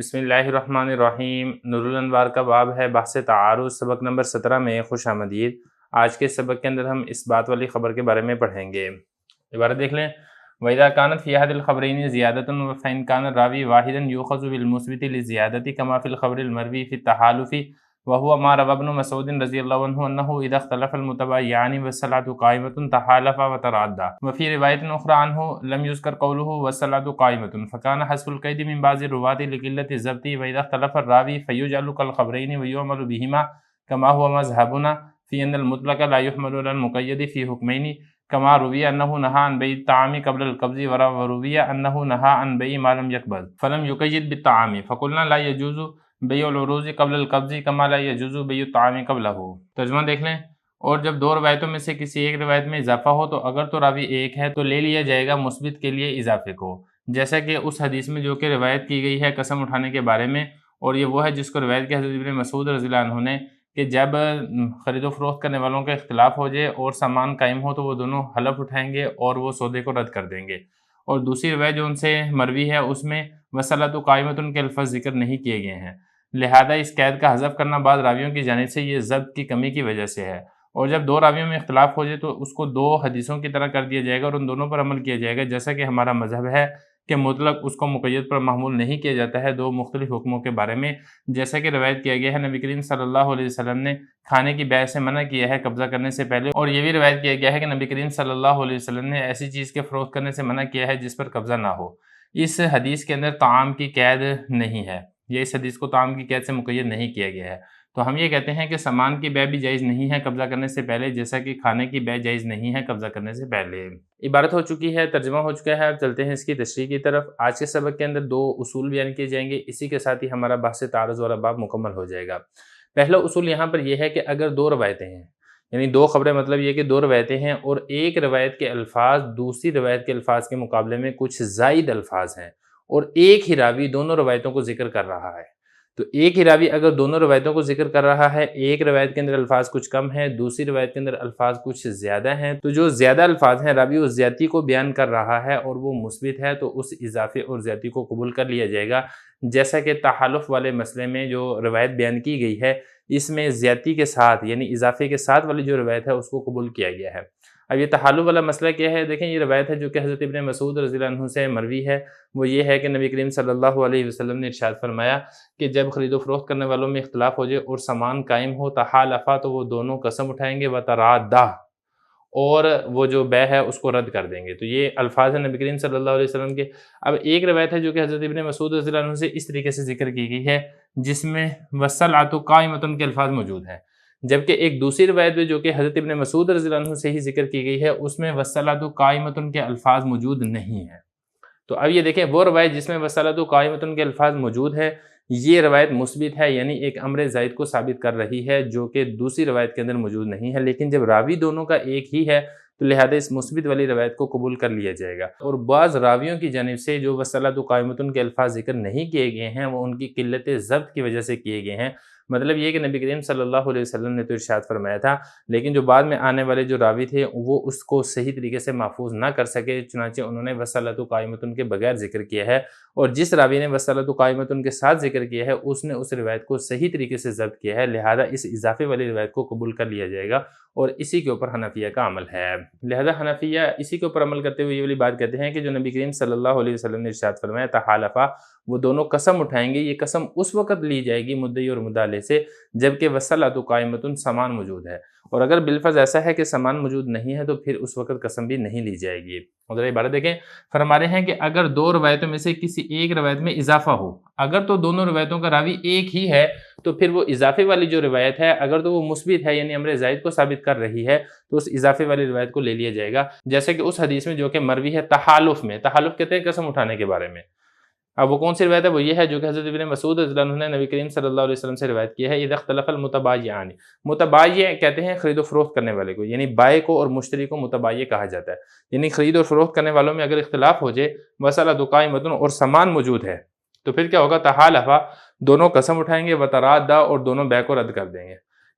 بسم اللہ الرحمن الرحیم۔ نور الانوار کا باب ہے بحث تعارض، سبق نمبر 17 میں خوش آمدید۔ آج کے سبق کے اندر ہم اس بات والی خبر کے بارے میں پڑھیں گے۔ عبارت دیکھ لیں، وَإِذَا كَانَتْ فِي أَحَدِ الْخَبَرَيْنِ زِيَادَةٌ فَإِنْ كَانَ الرَّاوِي وَاحِدًا يُؤْخَذُ بِالْمُثْبِتِ لِلزِّيَادَةِ كَمَا فِي الْخَبْرِ الْمَرْوِي فِي التَّحَالُفِ وَهُوَ مَا رَوَى ابْنُ مَسْعُودٍ رَضِيَ اللَّهُ عَنْهُ أَنَّهُ إِذَا اخْتَلَفَ الْمُتَبَايِعَانِ وَالصَّلَاةُ قَائِمَةٌ تَحَالَفَا وَتَرَادَّا، وَفِي رِوَايَةٍ أُخْرَى عَنْهُ لَمْ يُذْكَرْ قَوْلُهُ وَالصَّلَاةُ قَائِمَةٌ، فَكَانَ حَذْفُ الْقَيْدِ مِنْ بَعْضِ الرُّوَاةِ لِقِلَّةِ الضَّبْطِ، وَإِذَا اخْتَلَفَ الرَّاوِي فَيُجْعَلُ كَالْخَبَرَيْنِ وَيُعْمَلُ بِهِمَا كَمَا هُوَ مَذْهَبُنَا فِي أَنَّ الْمُطْلَقَ لَا يُحْمَلُ عَلَى الْمُقَيَّدِ فِي حُكْمَيْنِ كما روی انہ نہى عن بیع الطعام قبل القبض وروی انہ نہى عن بیع ما لم يقبض فلم يقید بالطعام فقلنا لا يجوز بیع العروض قبل القبض كما لا يجوز بیع الطعام قبلہ۔ ترجمہ دیکھ لیں، اور جب دو روایتوں میں سے کسی ایک روایت میں اضافہ ہو تو اگر تو راوی ایک ہے تو لے لیا جائے گا مثبت کے لیے اضافے کو، جیسا کہ اس حدیث میں جو کہ روایت کی گئی ہے قسم اٹھانے کے بارے میں، اور یہ وہ ہے جس کو روایت کی حضرت ابن مسعود رضی اللہ عنہ نے کہ جب خرید و فروخت کرنے والوں کا اختلاف ہو جائے اور سامان قائم ہو تو وہ دونوں حلف اٹھائیں گے اور وہ سودے کو رد کر دیں گے۔ اور دوسری روایت جو ان سے مروی ہے اس میں وَالصَّلَاةُ قَائِمَةٌ کے الفاظ ذکر نہیں کیے گئے ہیں، لہذا اس قید کا حذف کرنا بعض راویوں کی جانب سے یہ ضبط کی کمی کی وجہ سے ہے، اور جب دو راویوں میں اختلاف ہو جائے تو اس کو دو حدیثوں کی طرح کر دیا جائے گا اور ان دونوں پر عمل کیا جائے گا، جیسا کہ ہمارا مذہب ہے کہ مطلق اس کو مقید پر محمول نہیں کیا جاتا ہے دو مختلف حکموں کے بارے میں، جیسا کہ روایت کیا گیا ہے نبی کریم صلی اللہ علیہ وسلم نے کھانے کی بیع سے منع کیا ہے قبضہ کرنے سے پہلے، اور یہ بھی روایت کیا گیا ہے کہ نبی کریم صلی اللہ علیہ وسلم نے ایسی چیز کے فروخت کرنے سے منع کیا ہے جس پر قبضہ نہ ہو۔ اس حدیث کے اندر طعام کی قید نہیں ہے، یہ اس حدیث کو طعام کی قید سے مقید نہیں کیا گیا ہے، تو ہم یہ کہتے ہیں کہ سامان کی بیع بھی جائز نہیں ہے قبضہ کرنے سے پہلے، جیسا کہ کھانے کی بیع جائز نہیں ہے قبضہ کرنے سے پہلے۔ عبارت ہو چکی ہے، ترجمہ ہو چکا ہے، اب چلتے ہیں اس کی تشریح کی طرف۔ آج کے سبق کے اندر دو اصول بیان کیے جائیں گے، اسی کے ساتھ ہی ہمارا بحث تعارض والا باب مکمل ہو جائے گا۔ پہلا اصول یہاں پر یہ ہے کہ اگر دو روایتیں ہیں، یعنی دو خبریں، مطلب یہ کہ دو روایتیں ہیں اور ایک روایت کے الفاظ دوسری روایت کے الفاظ کے مقابلے میں کچھ زائد الفاظ ہیں، اور ایک ہی راوی دونوں روایتوں کو ذکر کر رہا ہے، تو ایک ہی راوی اگر دونوں روایتوں کو ذکر کر رہا ہے، ایک روایت کے اندر الفاظ کچھ کم ہیں، دوسری روایت کے اندر الفاظ کچھ زیادہ ہیں، تو جو زیادہ الفاظ ہیں راوی اس زیادتی کو بیان کر رہا ہے اور وہ مثبت ہے تو اس اضافے اور زیادتی کو قبول کر لیا جائے گا، جیسا کہ تحالف والے مسئلے میں جو روایت بیان کی گئی ہے اس میں زیادتی کے ساتھ یعنی اضافے کے ساتھ والی جو روایت ہے اس کو قبول کیا گیا ہے۔ اب یہ تحالف والا مسئلہ کیا ہے؟ دیکھیں، یہ روایت ہے جو کہ حضرت ابن مسعود رضی اللہ عنہ سے مروی ہے، وہ یہ ہے کہ نبی کریم صلی اللہ علیہ وسلم نے ارشاد فرمایا کہ جب خرید و فروخت کرنے والوں میں اختلاف ہو جائے اور سامان قائم ہو تحالفا، تو وہ دونوں قسم اٹھائیں گے وترادا، اور وہ جو بیع ہے اس کو رد کر دیں گے۔ تو یہ الفاظ ہیں نبی کریم صلی اللہ علیہ وسلم کے۔ اب ایک روایت ہے جو کہ حضرت ابن مسعود رضی اللہ عنہ سے اس طریقے سے ذکر کی گئی ہے جس میں وَالصَّلَاةُ قَائِمَةٌ کے الفاظ موجود ہیں، جبکہ ایک دوسری روایت میں جو کہ حضرت ابن مسعود رضی اللہ عنہ سے ہی ذکر کی گئی ہے اس میں وَالصَّلَاةُ قَائِمَةٌ کے الفاظ موجود نہیں ہیں۔ تو اب یہ دیکھیں، وہ روایت جس میں وَالصَّلَاةُ قَائِمَةٌ کے الفاظ موجود ہے یہ روایت مثبت ہے، یعنی ایک امر زائد کو ثابت کر رہی ہے جو کہ دوسری روایت کے اندر موجود نہیں ہے، لیکن جب راوی دونوں کا ایک ہی ہے تو لہذا اس مثبت والی روایت کو قبول کر لیا جائے گا۔ اور بعض راویوں کی جانب سے جو وَالصَّلَاةُ قَائِمَةٌ کے الفاظ ذکر نہیں کیے گئے ہیں وہ ان کی قلت ضبط کی وجہ سے کیے گئے ہیں، مطلب یہ کہ نبی کریم صلی اللہ علیہ وسلم نے تو ارشاد فرمایا تھا، لیکن جو بعد میں آنے والے جو راوی تھے وہ اس کو صحیح طریقے سے محفوظ نہ کر سکے، چنانچہ انہوں نے وَالصَّلَاةُ قَائِمَةٌ کے بغیر ذکر کیا ہے، اور جس راوی نے وَالصَّلَاةُ قَائِمَةٌ کے ساتھ ذکر کیا ہے اس نے اس روایت کو صحیح طریقے سے ضبط کیا ہے، لہذا اس اضافے والی روایت کو قبول کر لیا جائے گا، اور اسی کے اوپر حنفیہ کا عمل ہے۔ لہذا حنفیہ اسی کے اوپر عمل کرتے ہوئے یہ والی بات کہتے ہیں کہ جو نبی کریم صلی اللہ علیہ وسلم نے ارشاد فرمایا تحالفا، وہ دونوں قسم اٹھائیں گے، یہ قسم اس وقت لی جائے گی مدعی اور مدعی سے جبکہ وَالصَّلَاةُ قَائِمَةٌ سامان موجود ہے، اور اگر بالفظ ایسا ہے کہ سامان موجود نہیں ہے تو پھر اس وقت قسم بھی نہیں لی جائے گی۔ ذرا عبارت دیکھیں، فرما رہے ہیں کہ اگر دو روایتوں میں سے کسی ایک روایت میں اضافہ ہو، اگر تو دونوں روایتوں کا راوی ایک ہی ہے تو پھر وہ اضافے والی جو روایت ہے اگر تو وہ مثبت ہے یعنی امر زائد کو ثابت کر رہی ہے تو اس اضافے والی روایت کو لے لیا جائے گا، جیسے کہ اس حدیث میں جو کہ مروی ہے تحالف میں، تحالف کہتے ہیں قسم اٹھانے کے بارے میں۔ اب وہ کون سی روایت ہے؟ وہ یہ ہے جو کہ حضرت ابن مسعود رضی اللہ عنہ نے نبی کریم صلی اللہ علیہ وسلم سے روایت کی ہے، اذا اختلف المتبايعان، متبايع کہتے ہیں خرید و فروخت کرنے والے کو، یعنی بائع کو اور مشتری کو متبايع کہا جاتا ہے، یعنی خرید و فروخت کرنے والوں میں اگر اختلاف ہو جائے وَالصَّلَاةُ قَائِمَةٌ اور سامان موجود ہے تو پھر کیا ہوگا؟ تحالفا، دونوں قسم اٹھائیں گے، وترادا، اور دونوں بیع کو رد کر دیں گے۔